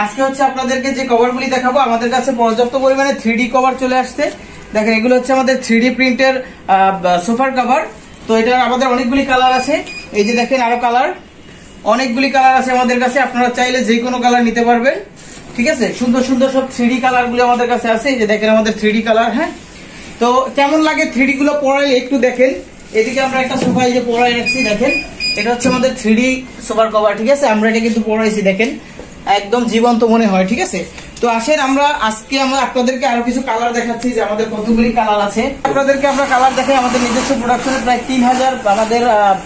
আজকে হচ্ছে আপনাদেরকে যে কভারগুলি দেখাবো, আমাদের কাছে পর্যাপ্ত পরিমাণে 3D কভার চলে আসছে। দেখেন এগুলো হচ্ছে আমাদের 3D প্রিন্টের সোফার কভার। তো এটা আমাদের অনেকগুলি কালার আছে, এই যে দেখেন আরো কালার, অনেকগুলি কালার আছে আমাদের কাছে, আপনারা চাইলে যে কোনো কালার নিতে পারবেন। ঠিক আছে, সুন্দর সুন্দর সব 3D কালার গুলো আমাদের কাছে আছে। এই যে দেখেন আমাদের 3D কালার। হ্যাঁ, তো কেমন লাগে 3D গুলো পরাইলে একটু দেখেন। এদিকে আমরা একটা সোফা এই যে পরাই রাখছি, দেখেন এটা হচ্ছে আমাদের 3D সোফার কভার। ঠিক আছে, আমরা এটা কিন্তু পরাইছি, দেখেন একদম জীবন্ত মনে হয়। ঠিক আছে, তো আসেন আজকে আমরা আপনাদেরকে আরো কিছু কালার দেখাচ্ছি যে আমাদের কতগুলি কালার আছে। আপনাদেরকে আমরা কালার দেখাই, আমাদের নিজস্ব প্রোডাকশনে প্রায় 3000, আমাদের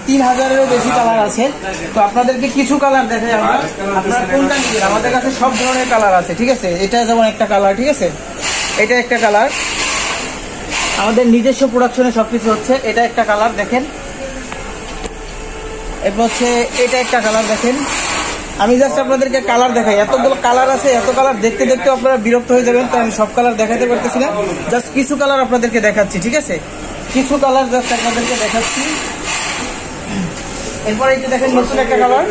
3000-এরও বেশি কালার আছে। তো আপনাদেরকে কিছু কালার দেখাই আমরা, আপনারা কোনটা নিবেন। আমাদের কাছে সব ধরনের কালার আছে। ঠিক আছে, এটা যেমন একটা কালার, ঠিক আছে, এটা একটা কালার, আমাদের নিজস্ব প্রোডাকশনে সবকিছু হচ্ছে। এটা একটা কালার দেখেন, এরপর হচ্ছে এটা একটা কালার দেখেন। আমি জাস্ট আপনাদেরকে কালার দেখাই, এতগুলো কালার আছে, এত কালার দেখতে দেখতে আপনারা বিরক্ত হয়ে যাবেন, তো আমি সব কালার দেখাতে পারতেছি না, জাস্ট কিছু কালার আপনাদেরকে দেখাচ্ছি। ঠিক আছে, কিছু কালার জাস্ট আপনাদেরকে দেখাচ্ছি। এরপর এই যে দেখেন নতুন একটা কালার,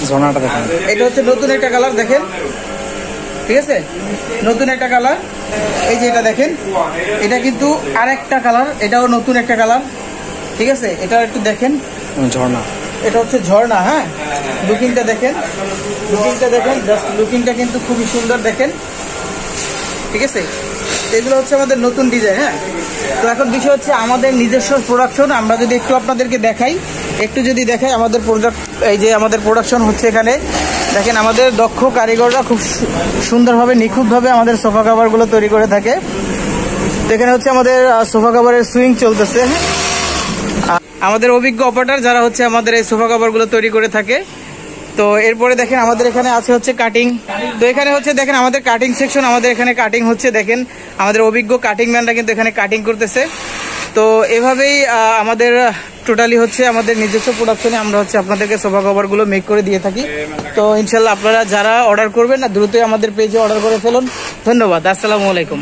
ঝর্ণাটা দেখেন, এটা হচ্ছে নতুন একটা কালার দেখেন। ঠিক আছে, নতুন একটা কালার, এই যে এটা দেখেন, এটা কিন্তু আরেকটা কালার, এটাও নতুন একটা কালার। ঠিক আছে, এটা একটু দেখেন, ঝর্ণা, এটা হচ্ছে ঝর্ণা। হ্যাঁ, লুকিংটা দেখেন, লুকিংটা দেখেন, জাস্ট লুকিংটা কিন্তু খুবই সুন্দর দেখেন। ঠিক আছে, এগুলো হচ্ছে আমাদের নতুন ডিজাইন। হ্যাঁ, তো এখন বিষয় হচ্ছে আমাদের নিজস্ব প্রোডাকশন। আমরা যদি একটু আপনাদেরকে দেখাই, একটু যদি দেখাই আমাদের প্রোডাক্ট, এই যে আমাদের প্রোডাকশন হচ্ছে এখানে দেখেন, আমাদের দক্ষ কারিগররা খুব সুন্দরভাবে নিখুঁতভাবে আমাদের সোফা কাভারগুলো তৈরি করে থাকে। তো এখানে হচ্ছে আমাদের সোফা কাভারের সুইং চলতেছে। আমাদের অভিজ্ঞ অপারেটর যারা হচ্ছে আমাদের এই সোফা কভারগুলো তৈরি করে থাকে। তো এরপরে দেখেন আমাদের এখানে আছে হচ্ছে কাটিং। তো এখানে হচ্ছে দেখেন আমাদের কাটিং সেকশন, আমাদের এখানে কাটিং হচ্ছে, দেখেন আমাদের অভিজ্ঞ কাটিং ম্যানরা কিন্তু এখানে কাটিং করতেছে। তো এভাবেই আমাদের টোটালি হচ্ছে আমাদের নিজস্ব প্রোডাকশনে আমরা হচ্ছে আপনাদেরকে সোফা কভারগুলো মেক করে দিয়ে থাকি। তো ইনশাল্লাহ আপনারা যারা অর্ডার করবেন না, দ্রুতই আমাদের পেজে অর্ডার করে ফেলুন। ধন্যবাদ, আসসালামু আলাইকুম।